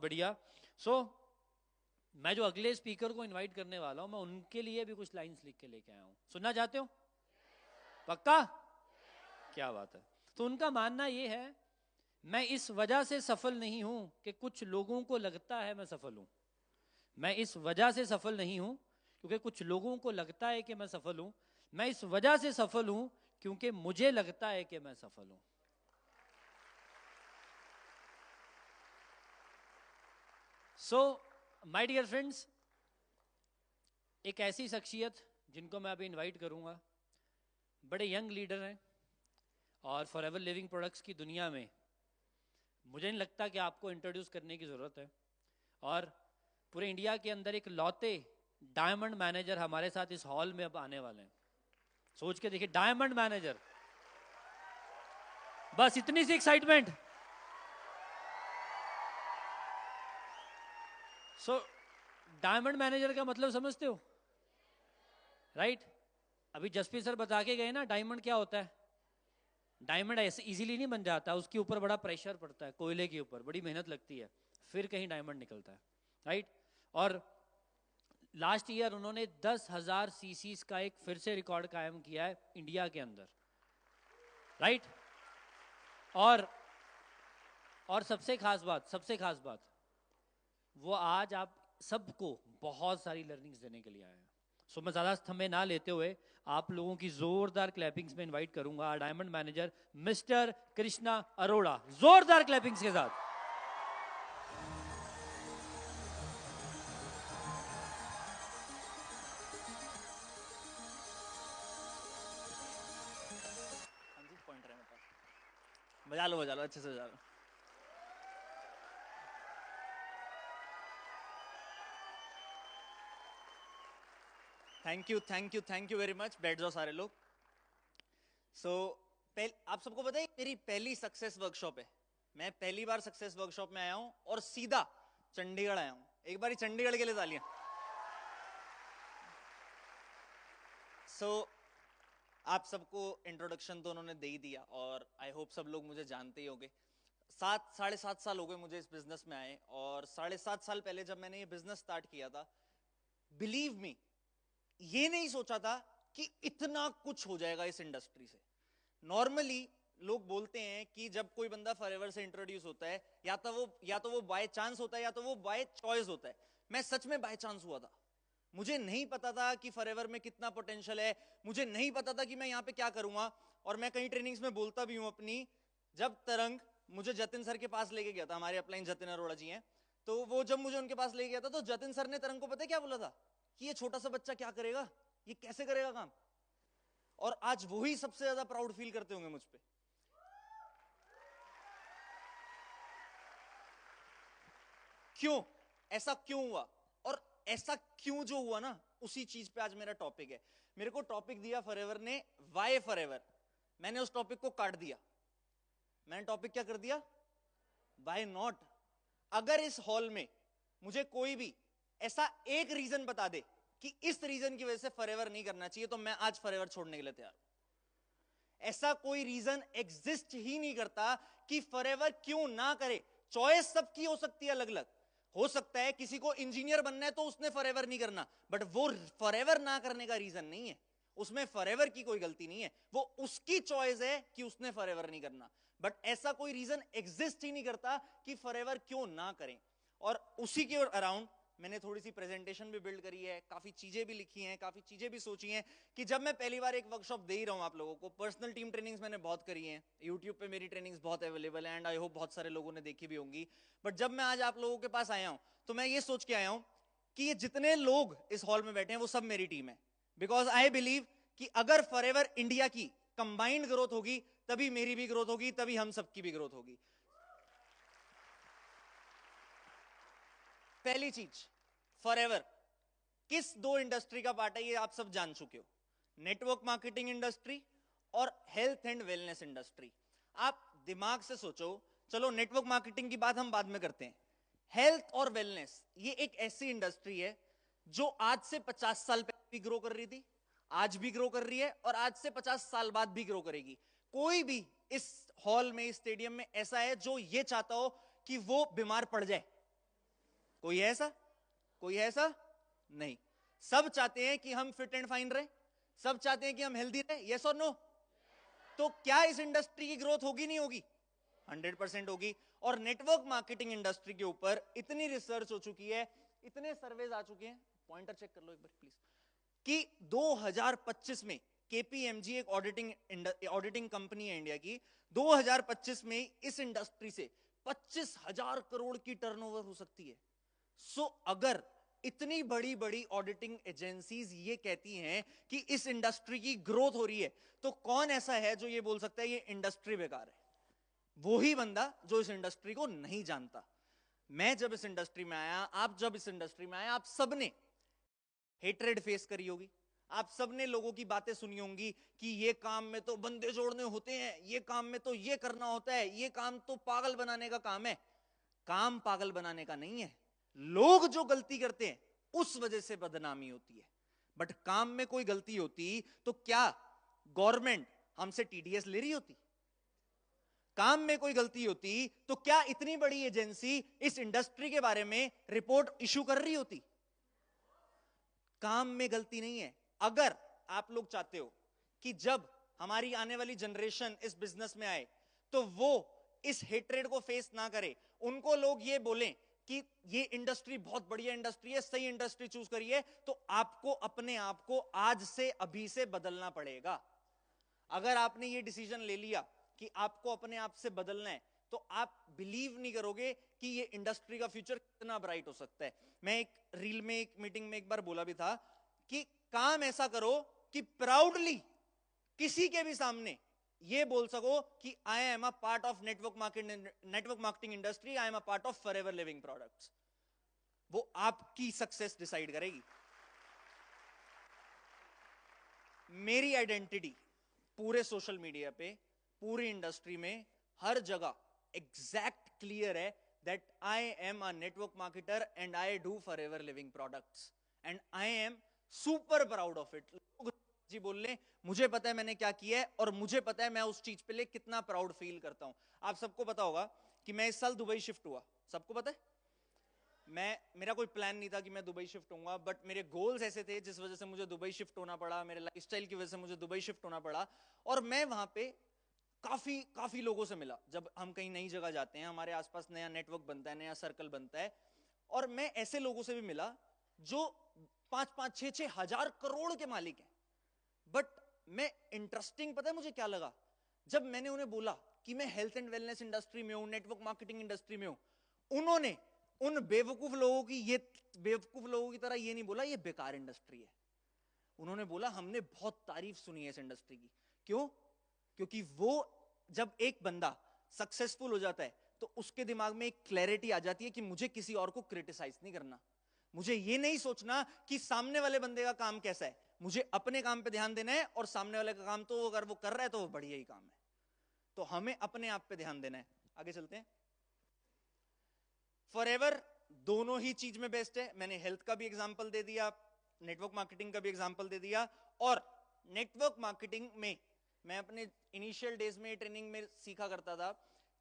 बढ़िया। सो मैं जो अगले स्पीकर को इनवाइट करने वाला हूं, मैं उनके लिए भी कुछ लाइंस लिख के लेके आया हूं। सुनना चाहते हो? पक्का? क्या बात है। तो उनका मानना ये है, मैं इस वजह से सफल नहीं हूं कि कुछ लोगों को लगता है मैं सफल हूं। मैं इस वजह से सफल नहीं हूं क्योंकि कुछ लोगों को लगता है कि मैं सफल हूं। मैं इस वजह से सफल हूं क्योंकि मुझे लगता है कि मैं सफल हूं। सो माय डियर फ्रेंड्स, एक ऐसी शख्सियत जिनको मैं अभी इनवाइट करूंगा, बड़े यंग लीडर हैं और फॉरएवर लिविंग प्रोडक्ट्स की दुनिया में मुझे नहीं लगता कि आपको इंट्रोड्यूस करने की ज़रूरत है। और पूरे इंडिया के अंदर एक लौते डायमंड मैनेजर हमारे साथ इस हॉल में अब आने वाले हैं। सोच के देखिए, डायमंड मैनेजर, बस इतनी सी एक्साइटमेंट। सो डायमंड मैनेजर का मतलब समझते हो, राइट? अभी जसप्रीत सर बता के गए ना, डायमंड क्या होता है। डायमंड ऐसे इजीली नहीं बन जाता, उसके ऊपर बड़ा प्रेशर पड़ता है, कोयले के ऊपर बड़ी मेहनत लगती है, फिर कहीं डायमंड निकलता है, राइट? और लास्ट ईयर उन्होंने 10,000 सीसीज का एक फिर से रिकॉर्ड कायम किया है इंडिया के अंदर, राइट? और सबसे खास बात, वो आज आप सबको बहुत सारी लर्निंग्स देने के लिए आए हैं। सो मैं ज़्यादा समय ना लेते हुए आप लोगों की जोरदार क्लैपिंग्स में इनवाइट करूंगा diamond manager mister Krishna Arora, जोरदार क्लैपिंग्स के साथ। पॉइंट रहे मेरे पास, बजा लो अच्छे से बजा लो। Thank you very much. बैठ जाओ सारे लोग। आप सबको पता है मेरी पहली सक्सेस वर्कशॉप है। मैं पहली बार सक्सेस वर्कशॉप में आया हूं और सीधा चंडीगढ़ आया हूं। एक बार चंडीगढ़ के लिए तालियां। आप सबको इंट्रोडक्शन तो उन्होंने दे ही दिया और आई होप सब लोग मुझे जानते ही होंगे। 7-7.5 साल हो गए मुझे इस बिजनेस में आए, और 7.5 साल पहले जब मैंने ये बिजनेस स्टार्ट किया था, बिलीव मी, ये नहीं सोचा था कि इतना कुछ हो जाएगा इस इंडस्ट्री से। नॉर्मली लोग बोलते हैं कि जब कोई बंदा फॉरएवर से इंट्रोड्यूस होता है, या तो वो बाय चांस होता है या तो वो बाय चॉइस होता है। मैं सच में बाय चांस हुआ था। मुझे नहीं पता था कि फॉरएवर में कितना पोटेंशियल है, मुझे नहीं पता था कि मैं यहाँ पे क्या करूंगा। और मैं कई ट्रेनिंग्स में बोलता भी हूँ अपनी, जब तरंग मुझे जतिन सर के पास लेके गया था, हमारे अपलाइन जतिन अरोड़ा जी हैं, तो वो जब मुझे उनके पास लेके गया था तो जतिन सर ने तरंग को पता है क्या बोला था कि ये छोटा सा बच्चा क्या करेगा, ये कैसे करेगा काम। और आज वही सबसे ज्यादा प्राउड फील करते होंगे मुझ पे। क्यों ऐसा क्यों हुआ, और ऐसा क्यों जो हुआ ना, उसी चीज पे आज मेरा टॉपिक है। मेरे को टॉपिक दिया फॉरएवर ने, वाई फॉरएवर। मैंने उस टॉपिक को काट दिया। मैंने टॉपिक क्या कर दिया, वाई नॉट। अगर इस हॉल में मुझे कोई भी ऐसा एक रीजन बता दे कि इस रीजन की वजह से फॉरएवर नहीं करना चाहिए, तो मैं आज फॉरएवर छोड़ने के लिए तैयार हूं। ऐसा कोई रीजन एग्जिस्ट ही नहीं करता कि फॉरएवर क्यों ना करे। चॉइस सबकी हो सकती है अलग अलग। हो सकता है किसी को इंजीनियर बनना है तो उसने फॉरएवर नहीं करना, बट वो फॉरएवर ना करने का रीजन नहीं है। उसमें फॉरएवर की कोई गलती नहीं है, वो उसकी चॉइस है कि उसने फॉरएवर नहीं करना। बट ऐसा कोई रीजन एग्जिस्ट ही नहीं करता कि फॉरएवर क्यों ना करें। और उसी के अराउंड मैंने थोड़ी सी प्रेजेंटेशन भी बिल्ड करी है, काफी चीजें भी लिखी हैं, काफी चीजें भी सोची हैं कि जब मैं पहली बार एक वर्कशॉप दे ही रहा हूं आप लोगों को। पर्सनल टीम ट्रेनिंग्स मैंने बहुत करी हैं, यूट्यूब पे मेरी ट्रेनिंग्स बहुत अवेलेबल है, एंड आई होप बहुत सारे लोगों ने देखी भी होंगी। बट जब मैं आज आप लोगों के पास आया हूं तो मैं ये सोच के आया हूं कि ये जितने लोग इस हॉल में बैठे हैं वो सब मेरी टीम है। बिकॉज आई बिलीव कि अगर फॉरएवर इंडिया की कंबाइंड ग्रोथ होगी तभी मेरी भी ग्रोथ होगी, तभी हम सबकी भी ग्रोथ होगी। पहली चीज, फॉरएवर किस दो इंडस्ट्री का पार्ट है ये आप सब जान चुके हो, नेटवर्क मार्केटिंग इंडस्ट्री और हेल्थ एंड वेलनेस इंडस्ट्री। आप दिमाग से सोचो, चलो नेटवर्क मार्केटिंग की बात हम बाद में करते हैं। हेल्थ और वेलनेस ये एक ऐसी इंडस्ट्री है जो आज से 50 साल पहले भी ग्रो कर रही थी, आज भी ग्रो कर रही है, और आज से 50 साल बाद भी ग्रो करेगी। कोई भी इस हॉल में, इस स्टेडियम में ऐसा है जो ये चाहता हो कि वो बीमार पड़ जाए? कोई है ऐसा? कोई है ऐसा? नहीं। सब चाहते हैं कि हम फिट एंड फाइन रहे, सब चाहते हैं कि हम हेल्दी रहे, यस और नो? तो क्या इस इंडस्ट्री की ग्रोथ होगी नहीं होगी? 100% होगी। और नेटवर्क मार्केटिंग इंडस्ट्री के ऊपर इतनी रिसर्च हो चुकी है, इतने सर्वेज आ चुके हैं, पॉइंटर चेक कर लो एक बार प्लीज, कि 2025 में केपीएमजी एक ऑडिटिंग कंपनी है इंडिया की, 2025 में इस इंडस्ट्री से 25,000 करोड़ की टर्नओवर हो सकती है। सो अगर इतनी बड़ी बड़ी ऑडिटिंग एजेंसीज ये कहती हैं कि इस इंडस्ट्री की ग्रोथ हो रही है, तो कौन ऐसा है जो ये बोल सकता है ये इंडस्ट्री बेकार है? वो ही बंदा जो इस इंडस्ट्री को नहीं जानता। मैं जब इस इंडस्ट्री में आया, आप जब इस इंडस्ट्री में आया, आप सबने हेट्रेड फेस करी होगी, आप सबने लोगों की बातें सुनी होंगी कि ये काम में तो बंदे जोड़ने होते हैं, ये काम में तो ये करना होता है, ये काम तो पागल बनाने का काम है। काम पागल बनाने का नहीं है, लोग जो गलती करते हैं उस वजह से बदनामी होती है। बट काम में कोई गलती होती तो क्या गवर्नमेंट हमसे टीडीएस ले रही होती? काम में कोई गलती होती तो क्या इतनी बड़ी एजेंसी इस इंडस्ट्री के बारे में रिपोर्ट इशू कर रही होती? काम में गलती नहीं है। अगर आप लोग चाहते हो कि जब हमारी आने वाली जनरेशन इस बिजनेस में आए तो वो इस हेट्रेड को फेस ना करे, उनको लोग ये बोलें कि ये इंडस्ट्री बहुत बढ़िया इंडस्ट्री है, सही इंडस्ट्री चूज करिए, तो आपको अपने आप को आज से अभी से बदलना पड़ेगा। अगर आपने ये डिसीजन ले लिया कि आपको अपने आप से बदलना है, तो आप बिलीव नहीं करोगे कि ये इंडस्ट्री का फ्यूचर कितना ब्राइट हो सकता है। मैं एक रील में, एक मीटिंग में एक बार बोला भी था कि काम ऐसा करो कि प्राउडली किसी के भी सामने ये बोल सको कि I am a part of network marketing industry, I am a part of forever living products. वो आपकी सक्सेस डिसाइड करेगी। मेरी आइडेंटिटी पूरे सोशल मीडिया पे, पूरी इंडस्ट्री में, हर जगह एग्जैक्ट क्लियर है that I am a network marketer and I do forever living products and I am super proud of it. लोग जी बोल ले, मुझे पता है मैंने क्या किया है और मुझे पता है मैं उस चीज पे लिए कितना प्राउड फील करता हूं। आप सबको पता होगा कि मैं इस साल दुबई शिफ्ट हुआ, सबको पता है? मेरा कोई प्लान नहीं था कि मैं दुबई शिफ्ट होऊंगा, बट मेरे गोल्स ऐसे थे जिस वजह से मुझे दुबई शिफ्ट होना पड़ा, मेरे लाइफस्टाइल की वजह से मुझे दुबई शिफ्ट होना पड़ा। और मैं वहां पे काफी लोगों से मिला। जब हम कहीं नई जगह जाते हैं, हमारे आसपास नया नेटवर्क बनता है, नया सर्कल बनता है, और मैं ऐसे लोगों से भी मिला जो 5-5, 6-6 हजार करोड़ के मालिक हैं। बट मैं इंटरेस्टिंग, पता है मुझे क्या लगा? जब मैंने उन्हें बोला कि मैं हेल्थ एंड वेलनेस इंडस्ट्री में हूं, नेटवर्क मार्केटिंग इंडस्ट्री में हूं, उन्होंने उन बेवकूफ लोगों की तरह ये नहीं बोला ये बेकार इंडस्ट्री है। उन्होंने बोला हमने बहुत तारीफ सुनी है इस इंडस्ट्री की। क्यों? क्योंकि वो जब एक बंदा सक्सेसफुल हो जाता है तो उसके दिमाग में एक क्लैरिटी आ जाती है कि मुझे किसी और को क्रिटिसाइज नहीं करना, मुझे ये नहीं सोचना कि सामने वाले बंदे का काम कैसा है, मुझे अपने काम पे ध्यान देना है, और सामने वाले का काम तो अगर वो कर रहा है तो वो बढ़िया ही काम है। तो हमें अपने आप पे ध्यान देना है। आगे चलते हैं। फॉरएवर दोनों ही चीज में बेस्ट है। मैंने हेल्थ का भी एग्जांपल दे दिया, नेटवर्क मार्केटिंग का भी एग्जांपल दे दिया। और नेटवर्क मार्केटिंग में मैं अपने इनिशियल डेज में ट्रेनिंग में सीखा करता था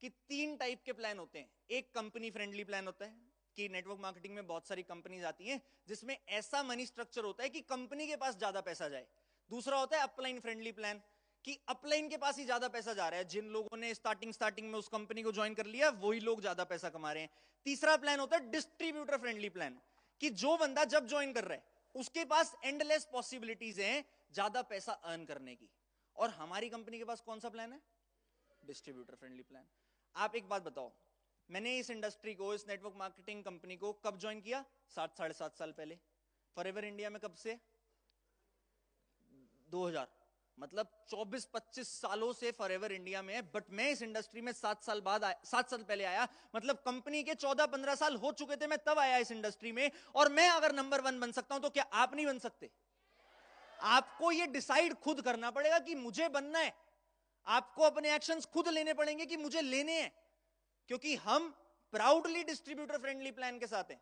कि 3 टाइप के प्लान होते हैं। एक कंपनी फ्रेंडली प्लान होता है कि नेटवर्क मार्केटिंग में बहुत सारी कंपनीज आती हैं जिसमें ऐसा मनी स्ट्रक्चर होता है कि कंपनी के पास ज्यादा पैसा जाए। दूसरा होता है अपलाइन फ्रेंडली प्लान कि अपलाइन के पास ही ज्यादा पैसा जा रहा है, जिन लोगों ने स्टार्टिंग में उस कंपनी को ज्वाइन कर लिया वही लोग ज्यादा पैसा कमा रहे हैं। तीसरा प्लान होता है डिस्ट्रीब्यूटर फ्रेंडली प्लान कि जो बंदा जब ज्वाइन कर रहा है उसके पास एंडलेस पॉसिबिलिटीज हैं ज्यादा पैसा अर्न करने की। और हमारी कंपनी के पास कौन सा प्लान है? Distributor friendly plan. आप एक बात बताओ, मैंने इस इंडस्ट्री को, इस नेटवर्क मार्केटिंग कंपनी को कब ज्वाइन किया? 7-7.5 साल पहले। फॉरएवर इंडिया में कब से? 2000, मतलब 24-25 सालों से फॉरएवर इंडिया में है। बट मैं इस इंडस्ट्री में 7 साल पहले आया, मतलब कंपनी के 14-15 साल हो चुके थे, मैं तब आया इस इंडस्ट्री में। और मैं अगर नंबर 1 बन सकता हूं तो क्या आप नहीं बन सकते? आपको ये डिसाइड खुद करना पड़ेगा कि मुझे बनना है। आपको अपने एक्शंस खुद लेने पड़ेंगे कि मुझे लेने हैं, क्योंकि हम प्राउडली डिस्ट्रीब्यूटर फ्रेंडली प्लान के साथ हैं।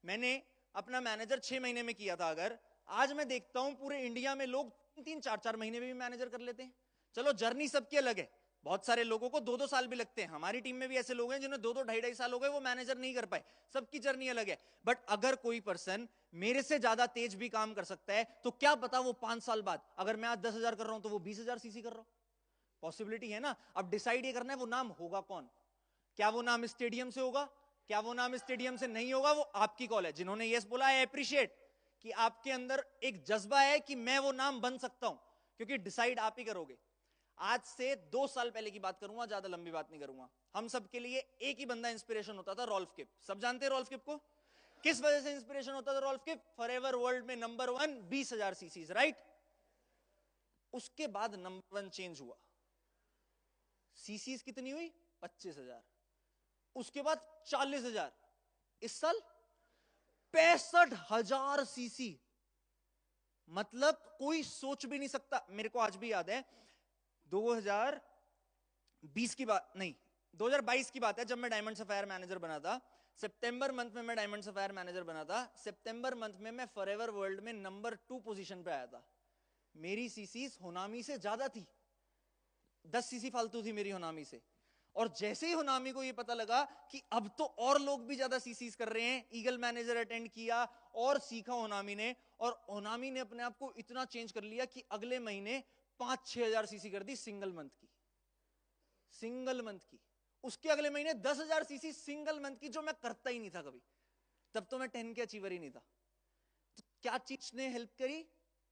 मैंने अपना मैनेजर 6 महीने में किया था, अगर आज मैं देखता हूं पूरे इंडिया में लोग 3-4 महीने में भी मैनेजर कर लेते हैं। चलो जर्नी सबकी अलग है, बहुत सारे लोगों को 2-2 साल भी लगते हैं, हमारी टीम में भी ऐसे लोग हैं जिन्हें 2-2 ढाई-ढाई साल हो गए, वो मैनेजर नहीं कर पाए। सबकी जर्नी अलग है। बट अगर कोई पर्सन मेरे से ज्यादा तेज भी काम कर सकता है, तो क्या पता वो 5 साल बाद, अगर मैं आज 10,000 कर रहा हूं तो वो 20,000 सीसी कर रहा हूं। पॉसिबिलिटी है ना। अब डिसाइड ये करना है वो नाम होगा कौन। क्या वो नाम स्टेडियम से होगा, क्या वो नाम स्टेडियम से नहीं होगा, वो आपकी कॉल है। जिन्होंने यस बोला, आई अप्रिशिएट कि आपके अंदर एक जज्बा है कि मैं वो नाम बन सकता हूं, क्योंकि डिसाइड आप ही करोगे। आज से 2 साल पहले की बात करूंगा, ज्यादा लंबी बात नहीं करूंगा। हम सब के लिए एक ही बंदा इंस्पिरेशन होता था, रॉल्फ किप। सब जानते हैं रॉल्फ किप को। किस वजह से इंस्पिरेशन होता था रॉल्फ किप? फॉरएवर वर्ल्ड में नंबर 1, 20,000 सीसीज, राइट। उसके बाद नंबर 1 चेंज हुआ, सीसीज कितनी हुई? 25,000। उसके बाद 40,000। इस साल 65,000 सीसी। मतलब कोई सोच भी नहीं सकता। मेरे को आज भी याद है 2020 की बात नहीं, 2022 की बात है, जब मैं डायमंड सफायर मैनेजर बना था। सितंबर मंथ में मैं डायमंड सफायर मैनेजर बना था। सितंबर मंथ में मैं फॉरएवर वर्ल्ड में नंबर 2 पोजीशन पे आया था। मेरी सीसीज होनामी से ज्यादा थी, 10 सीसी फालतू थी मेरी होनामी से। और जैसे ही होनामी को ये पता लगा कि अब तो और लोग भी ज्यादा सीसीज कर रहे हैं, ईगल मैनेजर अटेंड किया और सीखा होनामी ने। और होनामी ने अपने आप को इतना चेंज कर लिया कि अगले महीने 5-6 हजार सीसी कर दी सिंगल मंथ की। सिंगल मंथ की। उसके अगले महीने 10,000 सीसी सिंगल मंथ की, जो मैं करता ही नहीं था कभी। तब तो मैं 10 के अचीवर ही नहीं था। तो क्या चीज ने हेल्प करी?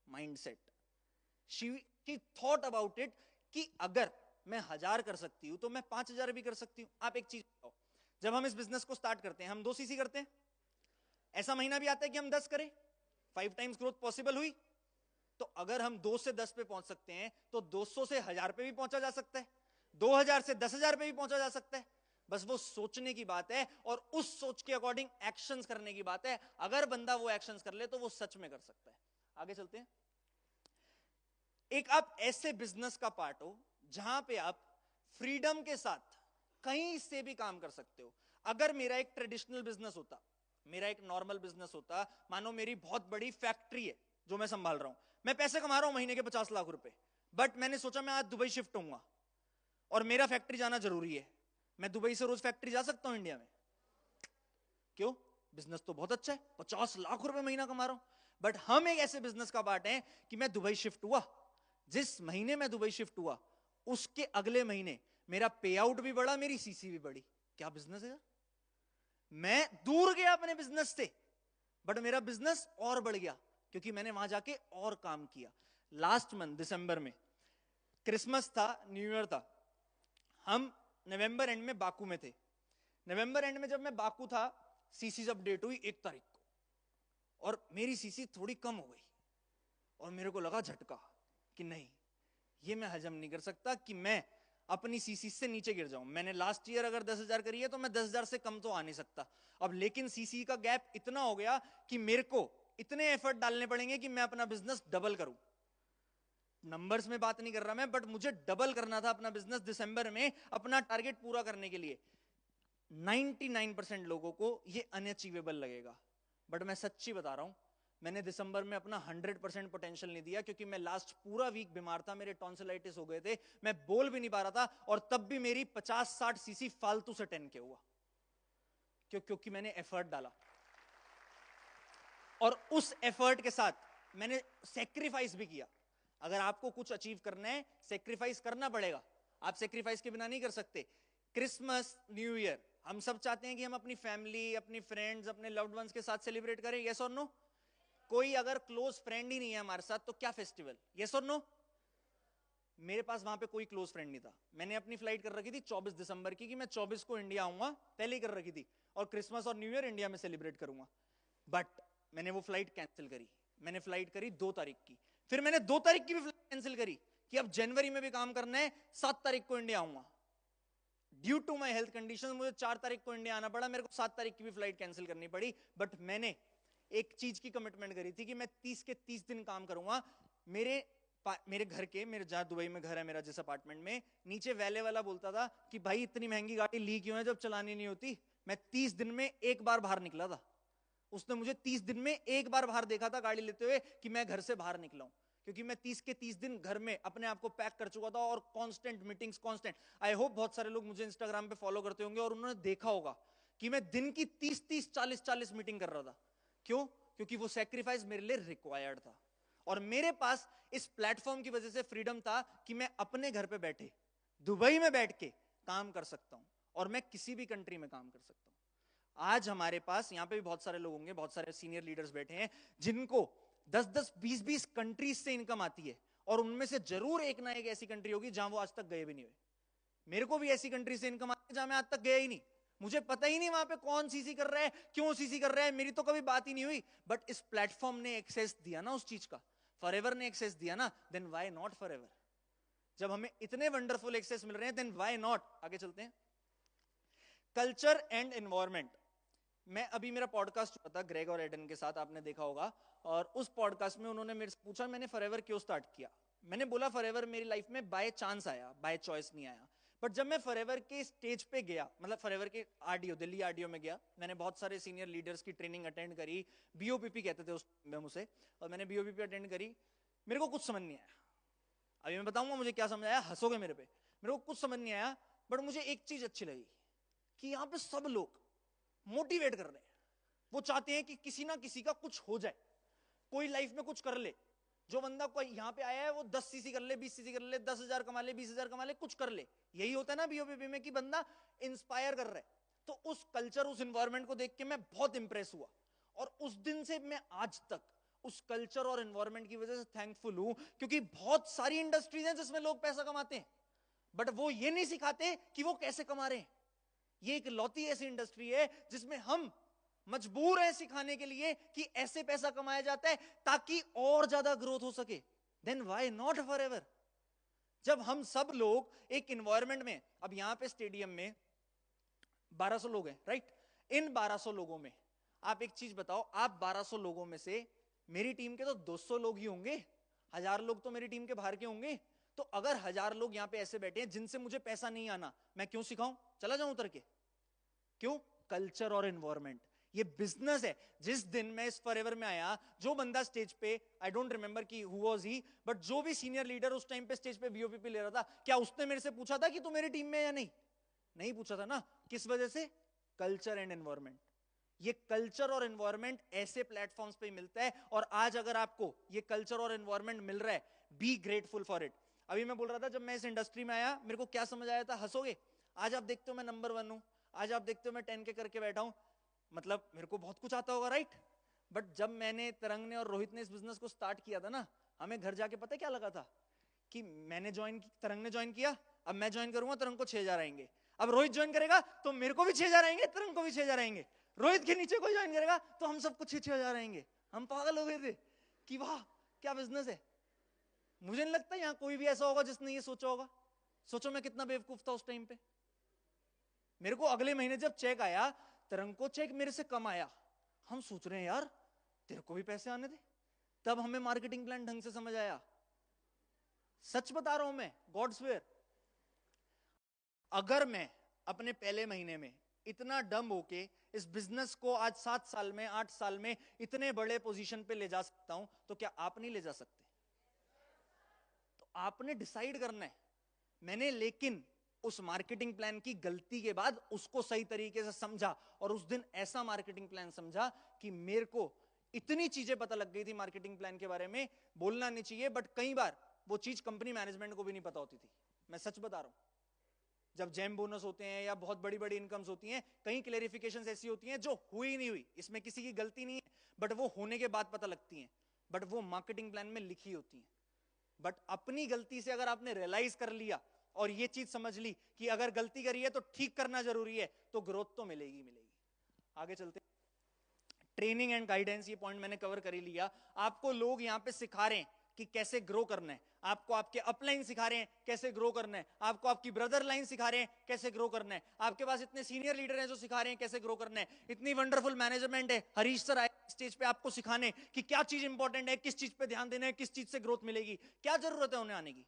Mindset. She thought about it कि अगर मैं 1000 कर सकती हूं तो मैं 5,000 भी कर सकती हूं। आप एक चीज बताओ, जब हम इस बिजनेस को स्टार्ट करते हैं, हम 2 सीसी करते हैं। ऐसा महीना भी आता है कि हम 10 करें। 5 टाइम्स ग्रोथ पॉसिबल हुई। तो अगर हम 2 से 10 पे पहुंच सकते हैं, तो 200 से 1000 पे भी पहुंचा जा सकता है, 2000 से 10,000 पे भी पहुंचा जा सकता है। बस वो सोचने की बात है और उस सोच के अकॉर्डिंग एक्शंस करने की बात है। अगर बंदा वो एक्शंस कर ले तो वो सच में कर सकता है। आगे चलते हैं। एक आप ऐसे बिजनेस का पार्ट हो जहां पे आप फ्रीडम के साथ कहीं से भी काम कर सकते हो। अगर मेरा एक ट्रेडिशनल बिजनेस होता, मेरा एक नॉर्मल बिजनेस होता, मानो मेरी बहुत बड़ी फैक्ट्री है जो मैं संभाल रहा हूं, मैं पैसे कमा रहा हूं महीने के 50 लाख रुपए, बट मैंने सोचा मैं आज दुबई शिफ्ट होऊंगा और मेरा फैक्ट्री जाना जरूरी है। मैं दुबई से रोज फैक्ट्री जा सकता हूं इंडिया में? क्यों? बिजनेस तो बहुत अच्छा है, 50 लाख रुपए महीना कमा रहा हूं। बट हम एक ऐसे बिजनेस का पार्ट है कि मैं दुबई शिफ्ट हुआ, जिस महीने में दुबई शिफ्ट हुआ उसके अगले महीने मेरा पे आउट भी बढ़ा, मेरी सीसी भी बढ़ी। क्या बिजनेस है यार? मैं दूर गया अपने बिजनेस से, बट मेरा बिजनेस और बढ़ गया क्योंकि मैंने वहां जाके और काम किया। लास्ट मंथ दिसंबर में क्रिसमस था, न्यू ईयर था, हम नवंबर एंड में बाकू में थे। नवंबर एंड में जब मैं बाकू था, सीसीज अपडेट हुई 1 तारीख को, और मेरी सीसी थोड़ी कम हो गई। और मेरे को लगा झटका कि नहीं, ये मैं हजम नहीं कर सकता कि मैं अपनी सीसी से नीचे गिर जाऊं। मैंने लास्ट ईयर अगर 10,000 करी है तो मैं 10,000 से कम तो आ नहीं सकता। अब लेकिन सीसी का गैप इतना हो गया कि मेरे को इतने एफर्ट डालने पड़ेंगे कि मैं अपना बिजनेस डबल करूं। नंबर्स में बात नहीं कर रहा मैं, बट मुझे डबल करना था अपना बिजनेस दिसंबर में, अपना टारगेट पूरा करने के लिए। 99% लोगों को ये अनअचीवेबल लगेगा, बट मैं सच्ची बता रहा हूं, मैंने दिसंबर में अपना 100% पोटेंशियल नहीं दिया, क्योंकि मैं लास्ट पूरा वीक बीमार था, मेरे टॉन्सिलाइटिस हो गए थे, मैं बोल भी नहीं पा रहा था। और तब भी मेरी 50-60 सीसी फालतू से 10 के हुआ, क्योंकि मैंने एफर्ट डाला। और उस एफर्ट के साथ मैंने सेक्रीफाइस भी किया। अगर आपको कुछ अचीव करना है, सेक्रीफाइस करना पड़ेगा। आप सेक्रीफाइस के बिना नहीं कर सकते। क्रिसमस, न्यू ईयर, हम सब चाहते हैं कि हम अपनी फैमिली, अपनी फ्रेंड्स, अपने लव्ड वंस के साथ सेलिब्रेट करें, यस और नो? कोई अगर क्लोज फ्रेंड ही नहीं है हमारे साथ तो क्या फेस्टिवल, यस और नो? मेरे पास वहां पे कोई क्लोज फ्रेंड नहीं था। मैंने अपनी फ्लाइट कर रखी थी 24 दिसंबर की, कि मैं 24 को इंडिया आऊंगा, पहले ही कर रखी थी, और क्रिसमस और न्यू ईयर इंडिया में सेलिब्रेट करूंगा। बट मैंने वो फ्लाइट कैंसिल करी। मैंने फ्लाइट करी 2 तारीख की, फिर मैंने 2 तारीख की भी फ्लाइट कैंसिल करी कि अब जनवरी में भी काम करना है, 7 तारीख को इंडिया आऊंगा। Due to my health condition मुझे 4 तारीख को इंडिया आना पड़ा, मेरे को 7 तारीख की भी फ्लाइट कैंसिल करनी पड़ी। बट मैंने एक चीज की कमिटमेंट करी थी कि मैं 30 के 30 दिन काम करूंगा। मेरे घर के, मेरे जहां दुबई में घर है मेरा, जिस अपार्टमेंट में, नीचे वैले वाला बोलता था कि भाई इतनी महंगी गाड़ी ली क्यों है जब चलानी नहीं होती। मैं 30 दिन में एक बार बाहर निकला था। उसने मुझे 30 दिन में एक बार बाहर देखा था गाड़ी लेते हुए कि मैं घर से बाहर निकला हूं, क्योंकि मैं 30 के 30 दिन घर में अपने आप को पैक कर चुका था और constant meetings, constant. I hope बहुत सारे लोग मुझे इंस्टाग्राम पे फॉलो करते होंगे और उन्होंने देखा होगा कि मैं दिन की 30-30, 40-40 मीटिंग कर रहा था। क्यों? क्योंकि वो सैक्रिफाइस मेरे लिए रिक्वायर्ड था और मेरे पास इस प्लेटफॉर्म की वजह से फ्रीडम था कि मैं अपने घर पे बैठे दुबई में बैठ के काम कर सकता हूं और मैं किसी भी कंट्री में काम कर सकता हूं। आज हमारे पास यहां पे भी बहुत सारे लोग होंगे, बहुत सारे सीनियर लीडर्स बैठे हैं जिनको 10-10, 20-20 कंट्रीज से इनकम आती है और उनमें से जरूर एक ना एक ऐसी कंट्री होगी जहां वो आज तक गए भी नहीं हुए। मेरे को भी ऐसी कंट्री से इनकम आती है जहां मैं आज तक गया ही नहीं, मुझे पता ही नहीं वहां पे कौन सीसी कर रहा है, क्यों सीसी कर रहा है, मेरी तो कभी बात ही नहीं हुई। बट इस प्लेटफॉर्म ने एक्सेस दिया ना उस चीज का, फॉरएवर ने एक्सेस दिया ना, देन व्हाई नॉट फॉरएवर? जब हमें इतने वंडरफुल एक्सेस मिल रहे हैं देन व्हाई नॉट? आगे चलते हैं। Culture and environment. मैं अभी मेरा पॉडकास्ट हुआ था ग्रेग और एडन के साथ, आपने देखा होगा, और उस पॉडकास्ट में उन्होंने मेरे से पूछा मैंने फॉरएवर क्यों स्टार्ट किया। मैंने बोला फॉरएवर मेरी लाइफ में बाय चांस आया, बाय चॉइस नहीं आया। बट जब मैं फॉरएवर के स्टेज पे गया, मतलब फॉरएवर के आरडीओ, दिल्ली आरडीओ में गया, मैंने बहुत सारे सीनियर लीडर्स की ट्रेनिंग अटेंड करी, बीओपीपी कहते थे उस में मुझे, और मैंने बीओपीपी अटेंड करी। मेरे को कुछ समझ नहीं आया। अभी मैं बताऊंगा मुझे क्या समझ आया, हंसोगे मेरे पे। मेरे को कुछ समझ नहीं आया, बट मुझे एक चीज अच्छी लगी कि यहाँ पे सब लोग मोटिवेट कर रहे हैं। वो चाहते हैं कि किसी ना किसी का कुछ हो जाए, कोई लाइफ में कुछ कर ले। जो बंदा कोई यहाँ पे आया है वो 10 सीसी कर ले, 20 सीसी कर ले, 10,000 कमा ले, 20,000 कमा ले, कुछ कर ले। यही होता है ना बीओपीपी में कि बंदा इंस्पायर कर रहा है। तो उस कल्चर, उस एनवायरनमेंट को देख के मैं बहुत इंप्रेस हुआ और उस दिन से मैं आज तक उस कल्चर और एनवायरनमेंट की वजह से थैंकफुल हूं। क्योंकि बहुत सारी इंडस्ट्रीज हैं जिसमें लोग पैसा कमाते हैं, बट वो ये नहीं सिखाते कि वो कैसे कमा रहे हैं। ये एक लौती ऐसी इंडस्ट्री है जिसमें हम मजबूर हैं सिखाने के लिए कि ऐसे पैसा कमाया जाता है ताकि और ज्यादा ग्रोथ हो सके। Then why not forever? जब हम सब लोग एक एनवायरनमेंट में, अब यहां पे स्टेडियम में 1200 लोग हैं, राइट? इन 1200 लोगों में आप एक चीज बताओ, आप 1200 लोगों में से मेरी टीम के तो 200 लोग ही होंगे, 1000 लोग तो मेरी टीम के बाहर के होंगे। तो अगर 1000 लोग यहां पे ऐसे बैठे हैं जिनसे मुझे पैसा नहीं आना, मैं क्यों सिखाऊं? चला जाऊं उतर के? क्यों? कल्चर और एनवायरनमेंट, ये बिजनेस है। जिस दिन मैं इस फॉरएवर में आया, जो बंदा स्टेज पे, आई डोंट रिमेंबर कि हु वाज ही, बट जो भी सीनियर लीडर उस टाइम पे स्टेज पे बीओपीपी ले रहा था, क्या उसने मेरे से पूछा था कि तू मेरी टीम में है या नहीं? नहीं पूछा था ना। किस वजह से? Culture and environment. ये कल्चर और एनवायरनमेंट ऐसे प्लेटफॉर्म्स पे मिलता है, और आज अगर आपको ये कल्चर और एनवायरनमेंट मिल रहा है, बी ग्रेटफुल फॉर इट। अभी मैं बोल रहा था जब मैं इस इंडस्ट्री में आया मेरे को क्या समझ आया था, हंसोगे। आज आप देखते हो मैं नंबर 1 हूं, आज आप देखते हो मैं 10K करके बैठा हूं, मतलब मेरे को बहुत कुछ आता होगा, राइट? बट जब मैंने, तरंग ने और रोहित ने इस बिजनेस को स्टार्ट किया था ना, हमें घर जाके पता क्या लगा था कि मैंने ज्वाइन, तरंग ने ज्वाइन किया, अब मैं ज्वाइन करूंगा तरंग को 6,000 आएंगे, अब रोहित ज्वाइन करेगा तो मेरे को भी 6,000 आएंगे, तरंग को भी 6,000 आएंगे, रोहित के नीचे कोई ज्वाइन करेगा तो हम सबको 6,000 आएंगे। हम पागल हो गए थे कि वाह क्या बिजनेस है। मुझे नहीं लगता यहाँ कोई भी ऐसा होगा जिसने ये सोचा होगा। सोचो मैं कितना बेवकूफ था उस टाइम पे। मेरे को अगले महीने जब चेक आया, तरंग को चेक मेरे से कम आया, हम सोच रहे हैं यार तेरे को भी पैसे आने दे। तब हमें मार्केटिंग प्लान ढंग से समझ आया। सच बता रहा हूं मैं, गॉड स्वेयर। अगर मैं अपने पहले महीने में इतना डम होके इस बिजनेस को आज 7 साल में, 8 साल में इतने बड़े पोजीशन पे ले जा सकता हूं, तो क्या आप नहीं ले जा सकते? तो आपने डिसाइड करना है। मैंने लेकिन उस मार्केटिंग प्लान की गलती के बाद उसको सही तरीके से समझा, और उस दिन ऐसा मार्केटिंग प्लान समझा कि मेरे को इतनी चीजें पता लग गई थी मार्केटिंग प्लान के बारे में, बोलना नहीं चाहिए, बट कई बार वो चीज कंपनी मैनेजमेंट को भी नहीं पता होती थी। मैं सच बता रहा हूं। जब जैम बोनस होते हैं या बहुत बड़ी बड़ी इनकम्स होती हैं, कई क्लेरिफिकेशंस ऐसी होती हैं जो हुई नहीं हुई, इसमें किसी की गलती नहीं है, बट वो होने के बाद पता लगती हैं, बट वो मार्केटिंग प्लान में लिखी होती हैं। बट अपनी गलती से अगर आपने रियलाइज कर लिया और ये चीज समझ ली कि अगर गलती करी है तो ठीक करना जरूरी है, तो ग्रोथ तो मिलेगी मिलेगी। आगे चलते। ट्रेनिंग एंड गाइडेंस, ये पॉइंट मैंने कवर कर ही लिया। आपको लोग यहाँ पे सिखा रहे हैं कि कैसे ग्रो करना है, आपको आपके अपलाइन सिखा रहे हैं कैसे ग्रो करना है, आपको आपकी ब्रदर लाइन सिखा रहे हैं कैसे ग्रो करना है, आपके पास इतने सीनियर लीडर हैं जो सिखा रहे हैं कैसे ग्रो करना है, इतनी वंडरफुल मैनेजमेंट है, हरीश सर आए स्टेज पे आपको सिखाने कि क्या चीज इंपॉर्टेंट है, किस चीज पे ध्यान देना है, किस चीज से ग्रोथ मिलेगी, क्या जरूरत है उन्हें आने की।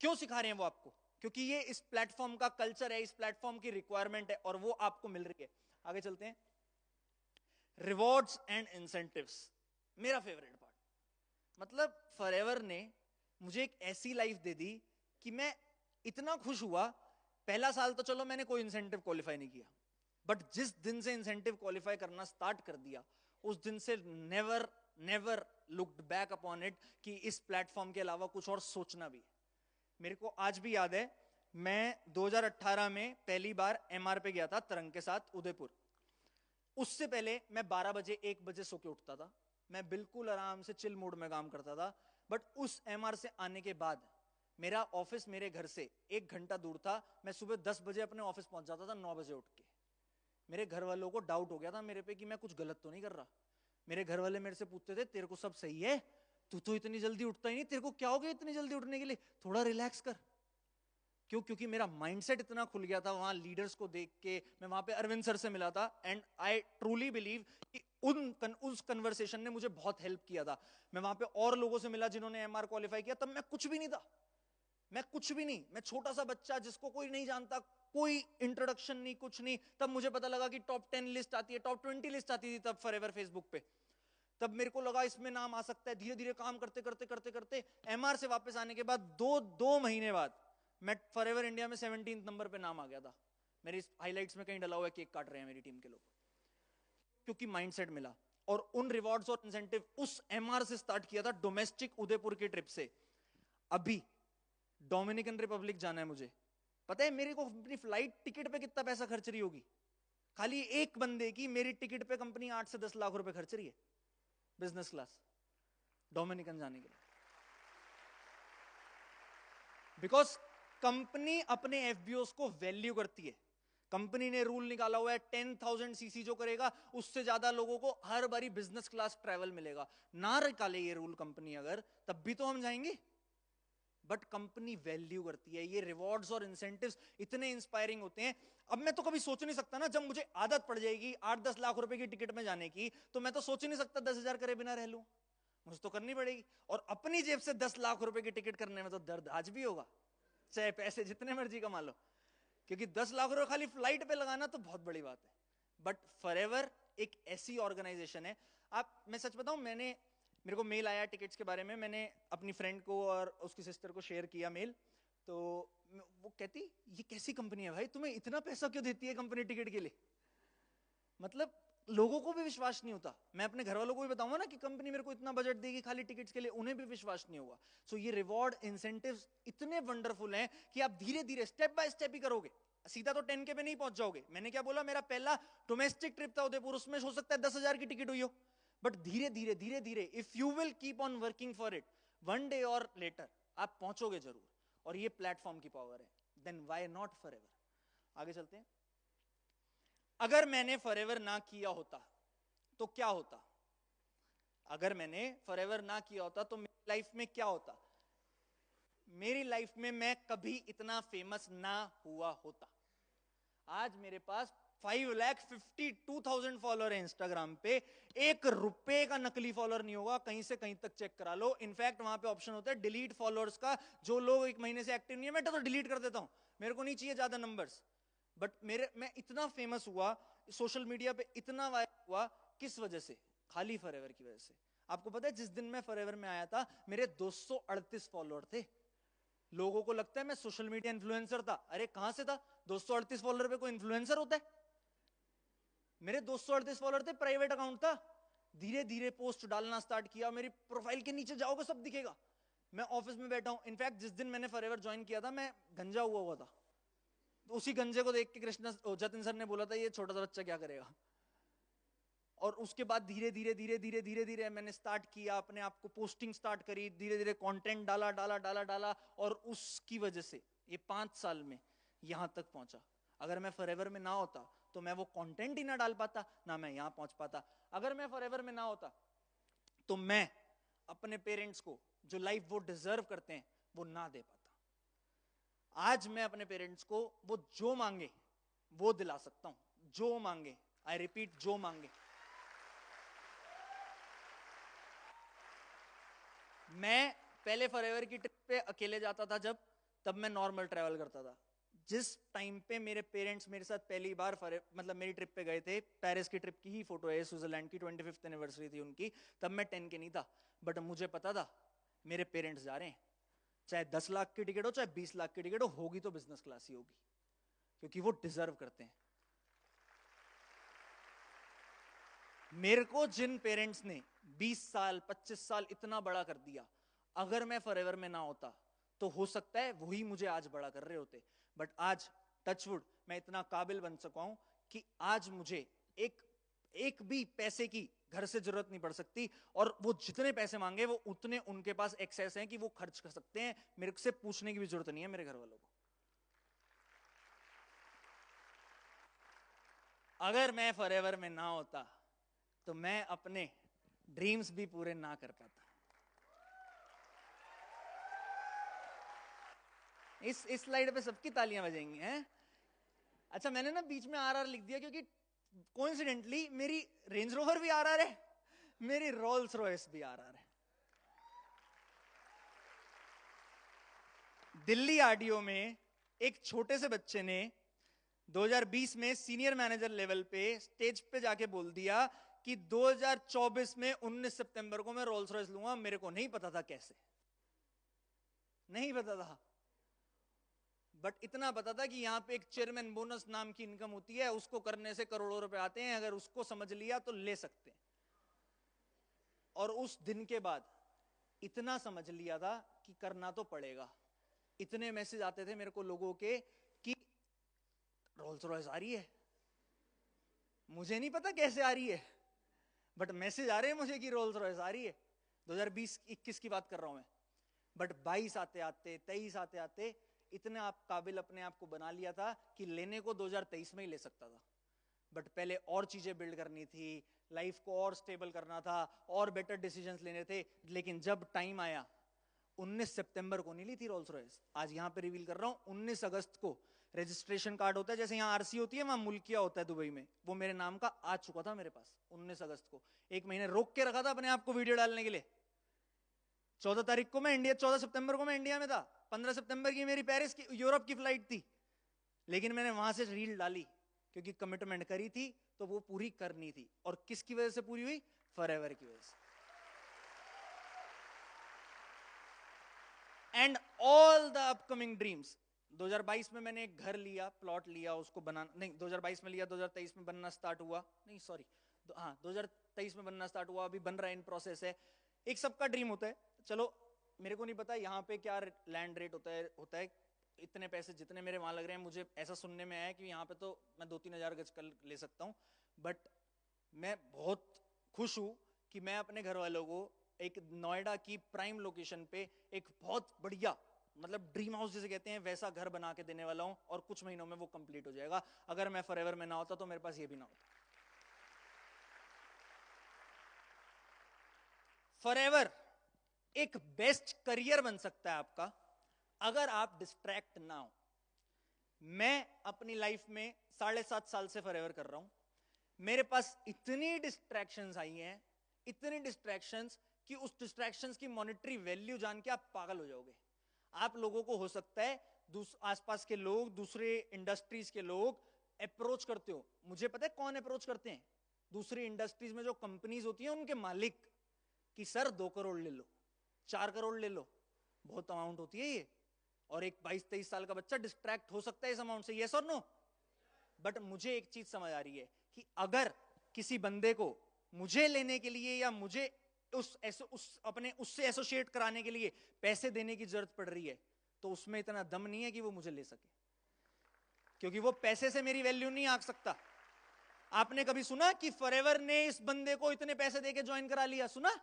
क्यों सिखा रहे हैं वो आपको? क्योंकि ये इस प्लेटफॉर्म का कल्चर है, इस प्लेटफॉर्म की रिक्वायरमेंट है, और वो आपको मिल रही है। आगे चलते हैं। रिवॉर्ड्स एंड इंसेंटिव्स, मेरा फेवरेट पार्ट। मतलब फॉरएवर ने मुझे एक ऐसी लाइफ दे दी कि मैं इतना खुश हुआ। पहला साल तो चलो मैंने कोई इंसेंटिव क्वालिफाई नहीं किया, बट जिस दिन से इंसेंटिव क्वालिफाई करना स्टार्ट कर दिया उस दिन से never never looked back upon it कि इस प्लेटफॉर्म के अलावा कुछ और सोचना भी। मेरे को आज भी याद है, मैं 2018 में पहली बार एमआर पे गया था तरंग के साथ उदयपुर। उससे पहले मैं 12 बजे 1 बजे सो के उठता था, मैं बिल्कुल आराम से चिल मूड में काम करता था। बट उस एमआर से आने के बाद मेरा ऑफिस मेरे घर से 1 घंटा दूर था। मैं सुबह 10 बजे अपने ऑफिस पहुंच जाता था 9 बजे उठ के। मेरे घर वालों को डाउट हो गया था मेरे पे कि मैं कुछ गलत तो नहीं कर रहा। मेरे घर वाले मेरे से पूछते थे तेरे को सब सही है, तू तो इतनी जल्दी उठता ही नहीं, तेरे को क्या हो गया इतनी जल्दी उठने के लिए, थोड़ा रिलैक्स कर। क्यों? क्योंकि मेरा माइंडसेट इतना खुल गया था वहां लीडर्स को देख के। मैं वहां पे अरविंद सर से मिला था एंड आई ट्रूली बिलीव कि उस कन्वर्सेशन ने मुझे बहुत हेल्प किया था। मैं वहां पे और लोगों से मिला जिन्होंने एमआर क्वालिफाई किया, तब मैं कुछ भी नहीं था, मैं कुछ भी नहीं, मैं छोटा सा बच्चा जिसको कोई नहीं जानता, कोई इंट्रोडक्शन नहीं, कुछ नहीं। तब मुझे पता लगा कि टॉप 10 लिस्ट आती है, टॉप 20 लिस्ट आती थी तब फॉरएवर फेसबुक पे। तब मेरे को लगा इसमें नाम आ सकता है। धीरे धीरे काम करते करते करते करते एमआर से वापस आने के बाद दो महीने बाद मैं फॉरएवर इंडिया में 17 नंबर पे नाम आ गया था। मेरी हाइलाइट्स में कहीं डला हुआ है, केक काट रहे हैं मेरी टीम के लोग, क्योंकि माइंडसेट मिला। और उन रिवॉर्ड्स और इंसेंटिव उस एमआर से स्टार्ट किया था, डोमेस्टिक उदयपुर की ट्रिप से। अभी डोमिनिकन रिपब्लिक जाना है मुझे, पता है मेरे को अपनी फ्लाइट टिकट पे कितना पैसा खर्च रही होगी? खाली एक बंदे की मेरी टिकट पे कंपनी 8 से 10 लाख रुपए खर्च रही है, बिजनेस क्लास, डोमिनिकन जाने के लिए। बिकॉज कंपनी अपने एफबीओस को वैल्यू करती है। कंपनी ने रूल निकाला हुआ है 10,000 सीसी जो करेगा उससे ज्यादा लोगों को हर बारी बिजनेस क्लास ट्रैवल मिलेगा। ना निकाले ये रूल कंपनी अगर, तब भी तो हम जाएंगे, बट कंपनी वैल्यू करती है। ये रिवॉर्ड्स और इंसेंटिव्स इतने इंस्पायरिंग होते हैं। अब मैं तो कभी सोच नहीं सकता ना, जब मुझे आदत पड़ जाएगी 8-10 लाख रुपए की टिकट में जाने की, तो मैं तो सोच ही नहीं सकता 10,000 करे बिना रह लूं, मुझे तो करनी पड़ेगी। और अपनी जेब से 10 लाख रुपए की टिकट करने में तो दर्द आज भी होगा, चाहे पैसे जितने मर्जी कमा लो, क्योंकि 10 लाख रुपए खाली फ्लाइट पे लगाना तो बहुत बड़ी बात है। बट फॉरएवर एक ऐसी ऑर्गेनाइजेशन है। आप, मैं सच बताऊं, मेरे को मेल आया टिकट्स के बारे में, मैंने अपनी फ्रेंड को और उसकी सिस्टर को शेयर किया मेल, तो वो कहती ये कैसी कंपनी है भाई, तुम्हें इतना पैसा क्यों देती है कंपनी टिकट के लिए? मतलब लोगों को भी विश्वास नहीं होता। मैं अपने घर वालों को भी बताऊंगा ना कि कंपनी मेरे को इतना बजट देगी खाली टिकट्स के लिए, उन्हें भी विश्वास नहीं होगा। सो ये रिवॉर्ड इंसेंटिव्स इतने वंडरफुल हैं कि आप धीरे धीरे स्टेप बाय स्टेप ही करोगे, सीधा तो 10K पे नहीं पहुंच जाओगे। मैंने क्या बोला, मेरा पहला डोमेस्टिक ट्रिप था उदयपुर, उसमें हो सकता है 10,000 की टिकट हुई हो, बट धीरे धीरे धीरे धीरे if you will keep on working for it, one day और लेटर आप पहुंचोगे जरूर। और ये प्लेटफॉर्म की पावर है, देन व्हाई नॉट फॉरएवर। आगे चलते हैं। अगर मैंने फॉरएवर ना किया होता तो क्या होता? अगर मैंने फॉरएवर ना किया होता तो मेरी लाइफ में क्या होता? मेरी लाइफ में मैं कभी इतना फेमस ना हुआ होता। आज मेरे पास 5,52,000 फॉलोअर है इंस्टाग्राम पे। 1 रुपए का नकली फॉलोअर नहीं होगा, कहीं से कहीं तक चेक करा लो। इनफैक्ट वहां पे ऑप्शन होता है डिलीट फॉलोअर्स का, जो लोग 1 महीने से एक्टिव नहीं है मैं तो डिलीट कर देता हूं, मेरे को नहीं चाहिए ज्यादा नंबर्स। बट मैं इतना फेमस हुआ सोशल मीडिया पे, इतना वायरल हुआ, किस वजह से? खाली फॉरएवर की वजह से। आपको पता है जिस दिन मैं फॉरएवर में आया था मेरे 238 फॉलोअर थे। लोगों को लगता है मैं सोशल मीडिया इन्फ्लुएंसर था, अरे कहां से था? 238 फॉलोअर पे कोई इन्फ्लुएंसर होता है? मेरे 238 फॉलोअर थे, प्राइवेट अकाउंट था। धीरे धीरे पोस्ट डालना स्टार्ट किया, मेरी प्रोफाइल के नीचे जाओगे सब दिखेगा। मैं ऑफिस में बैठा हूं, इनफैक्ट जिस दिन मैंने फॉरएवर ज्वाइन किया था मैं गंजा हुआ था, तो उसी गंजे को देख के कृष्णा जतिन सर ने बोला था ये छोटा सा बच्चा क्या करेगा। और उसके बाद धीरे धीरे धीरे धीरे धीरे धीरे मैंने स्टार्ट किया, अपने आप को पोस्टिंग स्टार्ट करी, धीरे धीरे कंटेंट डाला डाला डाला डाला, और उसकी वजह से ये 5 साल में यहां तक पहुंचा। अगर मैं फॉरएवर में ना होता तो मैं वो कंटेंट ही ना डाल पाता, ना मैं यहां पहुंच पाता। अगर मैं फॉरएवर में ना होता तो मैं अपने पेरेंट्स को जो लाइफ वो डिजर्व करते हैं वो ना दे पाता। आज मैं अपने पेरेंट्स को वो जो मांगे वो दिला सकता हूं, जो मांगे, आई रिपीट, जो मांगे। मैं पहले फॉरएवर की ट्रिप पे अकेले जाता था जब, तब मैं नॉर्मल ट्रैवल करता था। जिस टाइम पे मेरे पेरेंट्स मेरे साथ पहली बार मतलब मेरी ट्रिप पे गए थे, पेरिस की ट्रिप की ही फोटो है, स्विट्जरलैंड की 25th एनिवर्सरी थी उनकी, तब मैं 10 के नहीं था, बट मुझे पता था मेरे पेरेंट्स जा रहे हैं, चाहे 10 लाख की टिकट हो चाहे 20 लाख की टिकट हो, होगी तो बिजनेस क्लास ही होगी, क्योंकि वो डिजर्व करते हैं। मेरे को जिन पेरेंट्स ने 20 साल 25 साल इतना बड़ा कर दिया, अगर मैं फॉरएवर में ना होता तो हो सकता है वही मुझे आज बड़ा कर रहे होते, बट आज टचवुड मैं इतना काबिल बन सका हूं कि आज मुझे एक भी पैसे की घर से जरूरत नहीं पड़ सकती, और वो जितने पैसे मांगे वो उतने उनके पास एक्सेस हैं कि वो खर्च कर सकते हैं, मेरे से पूछने की भी जरूरत नहीं है मेरे घर वालों को। अगर मैं फॉरएवर में ना होता तो मैं अपने ड्रीम्स भी पूरे ना कर पाता। इस स्लाइड पे सबकी तालियां बजेंगी हैं। अच्छा, मैंने ना बीच में आरआर लिख दिया क्योंकि कोइंसिडेंटली मेरी रेंज रोवर भी आरआर है, मेरी रोल्स रॉयस भी आरआर है। दिल्ली आरडीओ में एक छोटे से बच्चे ने 2020 में सीनियर मैनेजर लेवल पे स्टेज पे जाके बोल दिया कि 2024 में 19 सितंबर को मैं रोल्स रॉयस लूंगा। मेरे को नहीं पता था कैसे, नहीं पता था, बट इतना पता था कि यहां पे एक चेयरमैन बोनस नाम की इनकम होती है, उसको करने से करोड़ों रुपए आते हैं, अगर उसको समझ लिया तो ले सकते हैं। और उस दिन के बाद इतना समझ लिया था कि करना तो पड़ेगा। इतने मैसेज आते थे मेरे को लोगों के कि रोल्स रॉयस आ रही है, मुझे नहीं पता कैसे आ रही है, बट मैसेज आ रहे हैं मुझे कि रोल्स रॉयस आ रही है। 2020-21 की बात कर रहा हूं मैं, बट 22 आते आते 23 आते आते इतने आप काबिल अपने आप को बना लिया था कि लेने को 2023 में ही ले सकता था, बट पहले और चीजें बिल्ड करनी थी, लाइफ को और स्टेबल करना था, और बेटर डिसीजंस लेने थे। लेकिन जब टाइम आया, 19 सितंबर को नहीं ली थी रोल्स रॉयस, आज यहां पे रिवील कर रहा हूं, 19 अगस्त को रजिस्ट्रेशन कार्ड होता है, जैसे यहाँ आरसी होती है वहां मुल्किया होता है दुबई में, वो मेरे नाम का आ चुका था मेरे पास 19 अगस्त को। एक महीने रोक के रखा था अपने आप को वीडियो डालने के लिए। 14 तारीख को मैं इंडिया, 14 सितंबर को मैं इंडिया में था, 15 सितंबर की मेरी पेरिस की यूरोप की फ्लाइट थी, लेकिन मैंने वहां से रील डाली क्योंकि कमिटमेंट करी थी तो वो पूरी करनी थी। और किसकी वजह से पूरी हुई? फॉरएवर की वजह से। And all the upcoming dreams. 2022 में मैंने एक घर लिया, प्लॉट लिया, उसको बनाना नहीं 2022 में लिया, 2023 में बनना स्टार्ट हुआ, नहीं सॉरी हाँ 2023 में बनना स्टार्ट हुआ, अभी बन रहा है, इन प्रोसेस है। एक सबका ड्रीम होता है, चलो मेरे को नहीं पता यहाँ पे क्या लैंड रेट होता है, इतने पैसे जितने मेरे वहां लग रहे हैं, मुझे ऐसा सुनने में आया है कि यहाँ पे तो मैं 2-3 हजार गज कर ले सकता हूँ, बट मैं बहुत खुश हूं कि मैं अपने घर वालों को एक नोएडा की प्राइम लोकेशन पे एक बहुत बढ़िया, मतलब ड्रीम हाउस जिसे कहते हैं, वैसा घर बना के देने वाला हूं, और कुछ महीनों में वो कंप्लीट हो जाएगा। अगर मैं फॉरएवर में ना होता तो मेरे पास ये भी ना होता। फॉरएवर एक बेस्ट करियर बन सकता है आपका अगर आप डिस्ट्रैक्ट ना हो। मैं अपनी लाइफ में 7.5 साल से फॉरएवर कर रहा हूं, मेरे पास इतनी डिस्ट्रैक्शंस आई हैं, इतनी डिस्ट्रैक्शंस कि उस डिस्ट्रैक्शंस की मॉनेटरी वैल्यू जान के आप पागल हो जाओगे। आप लोगों को हो सकता है आसपास के लोग, दूसरे इंडस्ट्रीज के लोग अप्रोच करते हो, मुझे पता है कौन अप्रोच करते हैं, दूसरी इंडस्ट्रीज में जो कंपनीज होती हैं उनके मालिक, कि सर 2 करोड़ ले लो, 4 करोड़ ले लो, बहुत अमाउंट होती है ये, और एक 22-23 साल का बच्चा डिस्ट्रैक्ट हो सकता है इस अमाउंट से, यस और नो। बट मुझे एक चीज समझ आ रही है कि अगर किसी बंदे को मुझे लेने के लिए या मुझे अपने उससे एसोसिएट कराने के लिए पैसे देने की जरूरत पड़ रही है, तो उसमें इतना दम नहीं है कि वो मुझे ले सके, क्योंकि वो पैसे से मेरी वैल्यू नहीं आंक सकता। आपने कभी सुना कि फॉरएवर ने इस बंदे को इतने पैसे देके ज्वाइन करा लिया? सुना?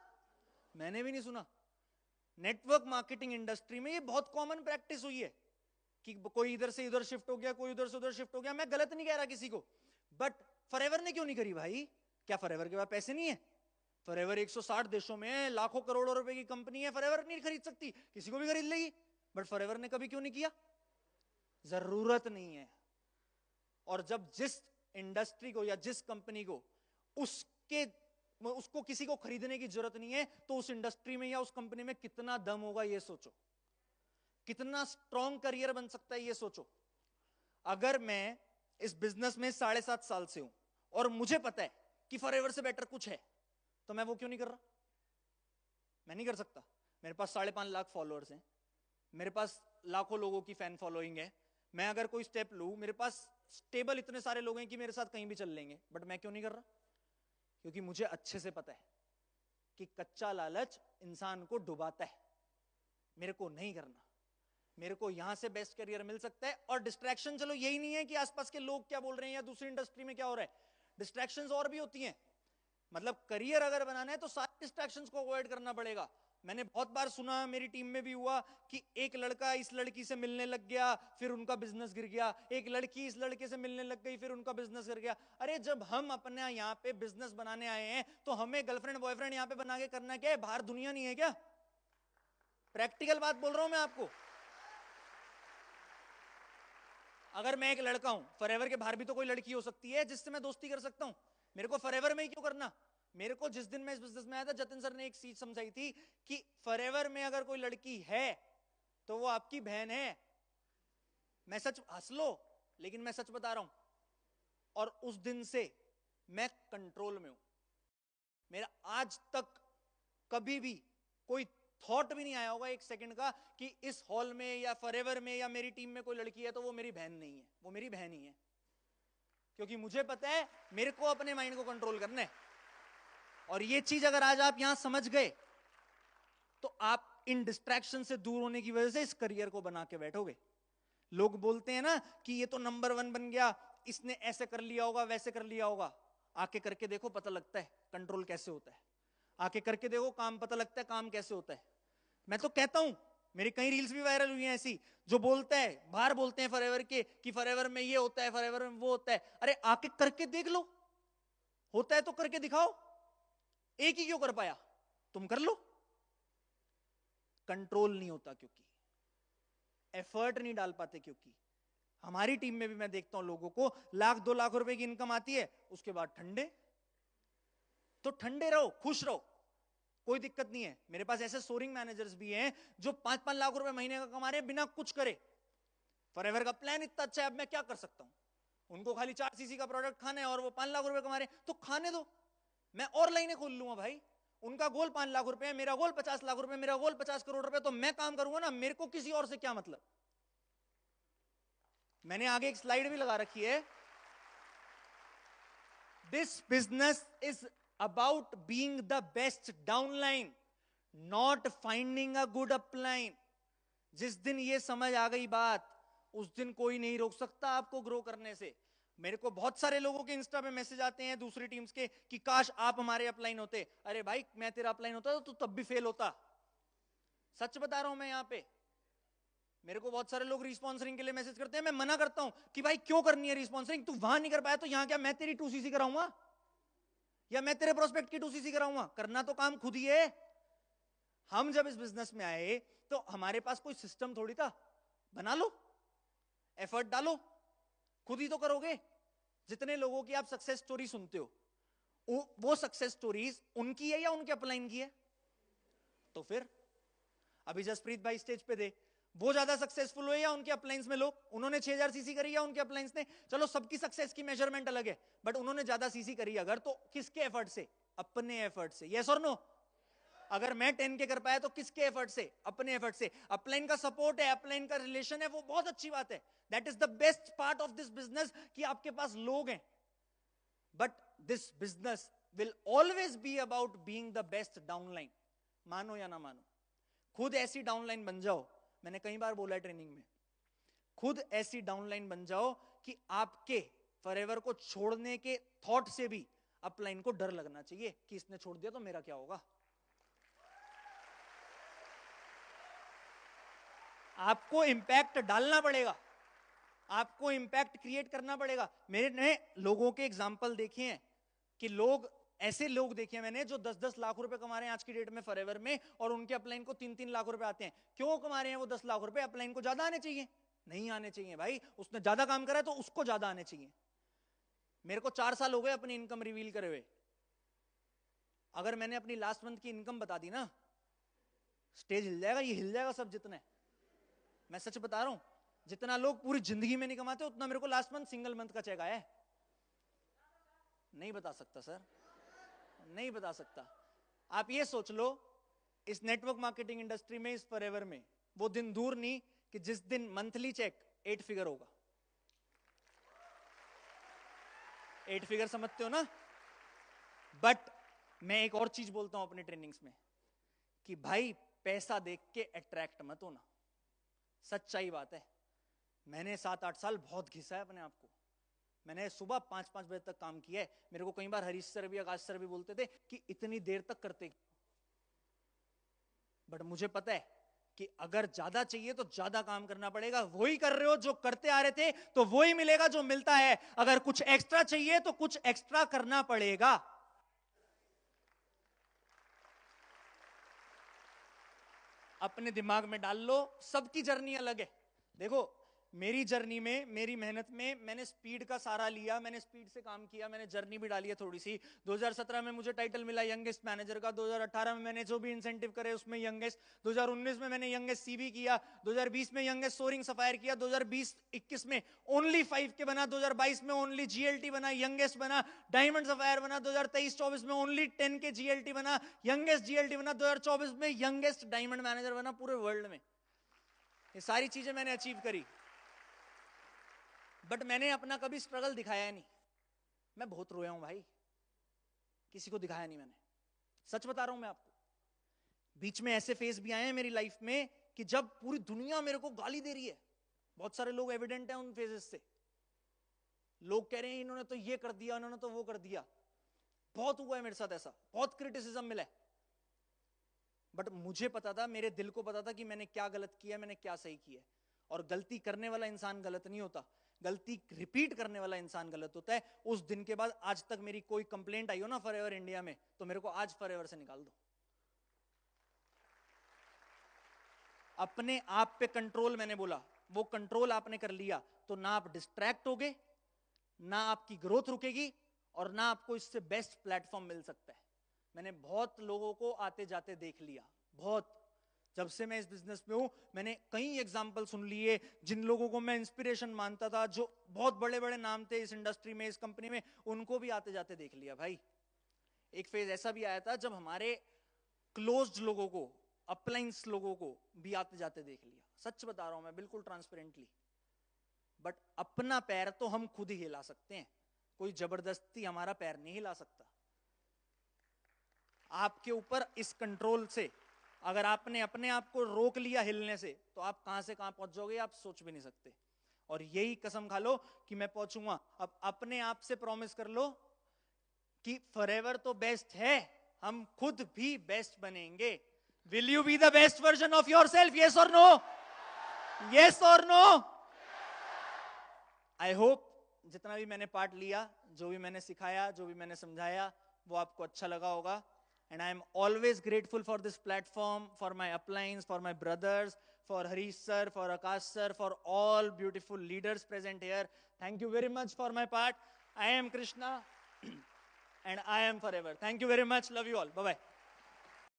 मैंने भी नहीं सुना। नेटवर्क मार्केटिंग इंडस्ट्री में ये बहुत कॉमन प्रैक्टिस हुई है कि कोई इधर से इधर शिफ्ट हो गया, कोई उधर से उधर शिफ्ट हो गया। मैं गलत नहीं कह रहा किसी को, बट फॉरएवर ने क्यों नहीं करी भाई? क्या फॉरएवर के पास पैसे नहीं है? फॉरएवर 160 देशों में है, लाखों करोड़ों रुपए की कंपनी है, फॉरएवर नहीं खरीद सकती? किसी को भी खरीद लेगी, बट फॉरएवर ने कभी क्यों नहीं किया? जरूरत नहीं है। और जब जिस इंडस्ट्री को या जिस कंपनी को उसको किसी को खरीदने की जरूरत नहीं है, तो उस इंडस्ट्री में या उस कंपनी में कितना दम होगा ये सोचो, कितना स्ट्रॉन्ग करियर बन सकता है ये सोचो। अगर मैं इस बिजनेस में 7.5 साल से हूं और मुझे पता है कि फॉरएवर से बेटर कुछ है, तो मैं वो क्यों नहीं कर रहा? मैं नहीं कर सकता। मेरे पास 5.5 लाख फॉलोअर्स हैं, मेरे पास लाखों लोगों की फैन फॉलोइंग है। मैं अगर कोई स्टेप लूं, मेरे पास स्टेबल इतने सारे लोग हैं कि मेरे साथ कहीं भी चल लेंगे, बट मैं क्यों नहीं कर रहा? क्योंकि मुझे अच्छे से पता है कि कच्चा लालच इंसान को डुबाता है। मेरे को नहीं करना। मेरे को यहां से बेस्ट करियर मिल सकता है। और डिस्ट्रैक्शन, चलो यही नहीं है कि आसपास के लोग क्या बोल रहे हैं या दूसरी इंडस्ट्री में क्या हो रहा है, डिस्ट्रैक्शंस और भी होती हैं। मतलब करियर अगर बनाना है तो सारे डिस्ट्रैक्शंस को अवॉइड करना पड़ेगा। मैंने बहुत बार सुना, मेरी टीम में भी हुआ कि एक लड़का इस लड़की से मिलने लग गया, फिर उनका बिजनेस गिर गया। एक लड़की इस लड़के से मिलने लग गई, फिर उनका बिजनेस गिर गया। अरे जब हम अपने यहाँ पे बिजनेस बनाने आए हैं तो हमें गर्लफ्रेंड बॉयफ्रेंड यहाँ पे बना के करना क्या है? बाहर दुनिया नहीं है क्या? प्रैक्टिकल बात बोल रहा हूं मैं आपको। अगर मैं एक लड़का हूं, फॉरएवर के बाहर भी तो कोई लड़की हो सकती है जिससे मैं दोस्ती कर सकता हूं। मेरे को फॉरएवर में ही क्यों करना? मेरे को जिस दिन मैं इस बिजनेस में आया था, जतिन सर ने एक चीज समझाई थी कि फॉरएवर में अगर कोई लड़की है तो वो आपकी बहन है। मैं सच, हंस लो, लेकिन मैं सच बता रहा हूं। और उस दिन से मैं कंट्रोल में हूं। मेरा आज तक कभी भी कोई थॉट भी नहीं आया होगा एक सेकंड का कि इस हॉल में या फॉरएवर में या मेरी टीम में कोई लड़की है तो वो मेरी बहन नहीं है। वो मेरी बहन ही है, क्योंकि मुझे पता है मेरे को अपने माइंड को कंट्रोल करना है। और ये चीज अगर आज आप यहां समझ गए तो आप इन डिस्ट्रैक्शन से दूर होने की वजह से इस करियर को बना के बैठोगे। लोग बोलते हैं ना कि ये तो नंबर 1 बन गया, इसने ऐसे कर लिया होगा, वैसे कर लिया होगा। आके करके देखो, पता लगता है कंट्रोल कैसे होता है। आके करके देखो, काम पता लगता है काम कैसे होता है। मैं तो कहता हूं, मेरी कई रील्स भी वायरल हुई हैं ऐसी, जो बोलता है, बाहर बोलते हैं फॉरएवर के कि फॉरएवर में ये होता है, फॉरएवर में वो होता है। अरे आके करके देख लो, होता है तो करके दिखाओ। एक ही क्यों कर पाया? तुम कर लो। कंट्रोल नहीं होता क्योंकि एफर्ट नहीं डाल पाते। क्योंकि हमारी टीम में भी मैं देखता हूं लोगों को 1-2 लाख रुपए की इनकम आती है, उसके बाद ठंडे। तो ठंडे रहो, खुश रहो, कोई दिक्कत नहीं है। मेरे पास ऐसे सोरिंग मैनेजर्स भी हैं जो 5-5 लाख रुपए महीने का कमा रहे हैं बिना कुछ करे। फॉरएवर का प्लान इतना अच्छा है, अब मैं क्या कर सकता हूं? उनको खाली 4 सीसी का प्रोडक्ट खाना है और वो 5 लाख रुपए कमा रहे हैं, तो खाने दो। मैं और लाइनें खोल लूंगा भाई। उनका गोल 5 लाख रुपए है, मेरा गोल 50 लाख रुपए, मेरा गोल 50 करोड़ रुपए, तो मैं काम करूंगा ना। मेरे को किसी और से क्या मतलब? मैंने आगे एक स्लाइड भी लगा रखी है। This business is about being the best downline, not finding a good upline. जिस दिन ये समझ आ गई बात, उस दिन कोई नहीं रोक सकता आपको ग्रो करने से। मेरे को बहुत सारे लोगों के इंस्टा पे मैसेज आते हैं दूसरी टीम्स के कि काश आप हमारे अपलाइन होते। अरे भाई, मैं तेरा अपलाइन होता तो तब भी फेल होता। सच बता रहा हूं मैं यहां पे। मेरे को बहुत सारे लोग रिस्पॉन्सरिंग के लिए मैसेज करते हैं, मैं मना करता हूं कि भाई क्यों करनी है रिस्पॉन्सरिंग? तू वहां नहीं कर पाया तो यहां क्या मैं तेरी 2cc कराऊंगा या मैं तेरे प्रोस्पेक्ट की 2cc कराऊंगा? करना तो काम खुद ही है। हम जब इस बिजनेस में आए तो हमारे पास कोई सिस्टम थोड़ी था। बना लो, एफर्ट डालो, खुद ही तो करोगे। जितने लोगों की आप सक्सेस स्टोरी सुनते हो, वो सक्सेस स्टोरीज उनकी है या उनके अपलाइन की है? तो फिर अभी जसप्रीत भाई स्टेज पे थे, वो ज्यादा सक्सेसफुल हुए या उनके अपलाइंस में लोग? उन्होंने 6000 सीसी करी या उनके अपलाइंस ने? चलो सबकी सक्सेस की मेजरमेंट अलग है, बट उन्होंने ज्यादा सीसी करी अगर, तो किसके एफर्ट से? अपने एफर्ट से। यस और नो? अगर मैं 10 के कर पाया तो किसके एफर्ट से? अपने एफर्ट से। अपलाइन का सपोर्ट है, अपलाइन का रिलेशन है, वो बहुत अच्छी बात है। That is the best part of this business कि आपके पास लोग हैं। But this business will always be about being the best downline. मानो या ना मानो, खुद ऐसी डाउनलाइन बन जाओ। मैंने कई बार बोला है ट्रेनिंग में, खुद ऐसी डाउनलाइन बन जाओ कि आपके फॉरएवर को छोड़ने के थॉट से भी अपलाइन को डर लगना चाहिए कि इसने छोड़ दिया तो मेरा क्या होगा। आपको इंपैक्ट डालना पड़ेगा, आपको इंपैक्ट क्रिएट करना पड़ेगा। मैंने लोगों के एग्जाम्पल देखे हैं कि लोग, ऐसे लोग देखे मैंने जो 10-10 लाख रुपए कमा रहे हैं आज की डेट में फॉरएवर में, और उनके अपलाइन को 3-3 लाख रुपए आते हैं। क्यों कमा रहे हैं वो 10 लाख रुपए? अपलाइन को ज्यादा आने चाहिए? नहीं आने चाहिए भाई। उसने ज्यादा काम करा है तो उसको ज्यादा आने चाहिए। मेरे को 4 साल हो गए अपनी इनकम रिवील करे हुए। अगर मैंने अपनी लास्ट मंथ की इनकम बता दी ना, स्टेज हिल जाएगा, ये हिल जाएगा सब जितने। मैं सच बता रहा हूं, जितना लोग पूरी जिंदगी में नहीं कमाते उतना मेरे को लास्ट मंथ सिंगल मंथ का चेक आया है। नहीं बता सकता सर, नहीं बता सकता। आप ये सोच लो, इस नेटवर्क मार्केटिंग इंडस्ट्री में, इस फॉरएवर में वो दिन दूर नहीं कि जिस दिन मंथली चेक 8 फिगर होगा। 8 फिगर समझते हो ना। बट मैं एक और चीज बोलता हूं अपने ट्रेनिंग्स में कि भाई पैसा देख के अट्रैक्ट मत होना। सच्चाई बात है। मैंने 7-8 साल बहुत घिसा है अपने आप को। मैंने सुबह 5-5 बजे तक काम किया है। मेरे को कई बार हरीश सर भी, आकाश सर भी बोलते थे कि इतनी देर तक करते। बट मुझे पता है कि अगर ज्यादा चाहिए तो ज्यादा काम करना पड़ेगा। वही कर रहे हो जो करते आ रहे थे, तो वही मिलेगा जो मिलता है। अगर कुछ एक्स्ट्रा चाहिए तो कुछ एक्स्ट्रा करना पड़ेगा। अपने दिमाग में डाल लो, सबकी जर्नी अलग है। देखो मेरी जर्नी में, मेरी मेहनत में मैंने स्पीड का सारा लिया, मैंने स्पीड से काम किया, मैंने जर्नी भी डाली है थोड़ी सी। 2017 में मुझे टाइटल मिला यंगेस्ट मैनेजर का। 2018 में मैंने जो भी इंसेंटिव करे उसमें यंगेस्ट। 2019 में मैंने यंगेस्ट सीबी किया। 2020 में यंगेस्ट सोरिंग सफायर किया। 2020-21 में ओनली 5 के बना। 2022 में ओनली जीएलटी बना, यंगेस्ट बना। डायमंड सफायर बना। 2023-24 में ओनली 10 के जीएलटी बना, यंगेस्ट जीएलटी बना। 2024 में यंगेस्ट डायमंड मैनेजर बना पूरे वर्ल्ड में। ये सारी चीजें मैंने अचीव करी। बट मैंने अपना कभी स्ट्रगल दिखाया नहीं। मैं बहुत रोया हूं भाई, किसी को दिखाया नहीं मैंने। सच बता रहा हूं मैं आपको। बीच में ऐसे फेज भी आए हैं मेरी लाइफ में कि जब पूरी दुनिया मेरे को गाली दे रही है। बहुत सारे लोग एविडेंट हैं उन फेजेस से। लोग कह रहे हैं इन्होंने तो ये कर दिया, इन्होंने तो वो कर दिया। बहुत हुआ है मेरे साथ ऐसा, बहुत क्रिटिसिज्म मिला है। बट मुझे पता था, मेरे दिल को पता था कि मैंने क्या गलत किया, मैंने क्या सही किया। और गलती करने वाला इंसान गलत नहीं होता, गलती रिपीट करने वाला इंसान गलत होता है। उस दिन के बाद आज तक मेरी कोई कंप्लेंट आई हो ना फॉरएवर इंडिया में, तो मेरे को आज फॉरएवर से निकाल दो। अपने आप पे कंट्रोल, मैंने बोला वो कंट्रोल आपने कर लिया तो ना आप डिस्ट्रैक्ट होगे, ना आपकी ग्रोथ रुकेगी, और ना आपको इससे बेस्ट प्लेटफॉर्म मिल सकता है। मैंने बहुत लोगों को आते जाते देख लिया, बहुत। जब से मैं इस बिजनेस में हूं मैंने कई एग्जाम्पल सुन लिए। जिन लोगों को मैं इंस्पिरेशन मानता था, जो बहुत बड़े बड़े नाम थे इस इंडस्ट्री में, इस कंपनी में, उनको भी आते जाते देख लिया भाई। एक फेज ऐसा भी आया था जब हमारे क्लोज्ड लोगों को, अपलाइंस लोगों को भी आते जाते देख लिया। सच बता रहा हूं मैं, बिल्कुल ट्रांसपेरेंटली। बट अपना पैर तो हम खुद ही हिला सकते हैं, कोई जबरदस्ती हमारा पैर नहीं हिला सकता। आपके ऊपर इस कंट्रोल से, अगर आपने अपने आप को रोक लिया हिलने से, तो आप कहां से कहां पहुंच जाओगे आप सोच भी नहीं सकते। और यही कसम खा लो कि मैं पहुंचूंगा। अब अपने आप से प्रॉमिस कर लो कि फॉरएवर तो बेस्ट है, हम खुद भी बेस्ट बनेंगे। Will you be the best version of your self? Yes और नो? येस और नो? आई होप जितना भी मैंने पार्ट लिया, जो भी मैंने सिखाया, जो भी मैंने समझाया, वो आपको अच्छा लगा होगा। And I am always grateful for this platform, for my uplines, for my brothers, for Harish sir, for Akash sir, for all beautiful leaders present here. Thank you very much for my part. I am Krishna and I am forever. Thank you very much. Love you all. Bye-bye.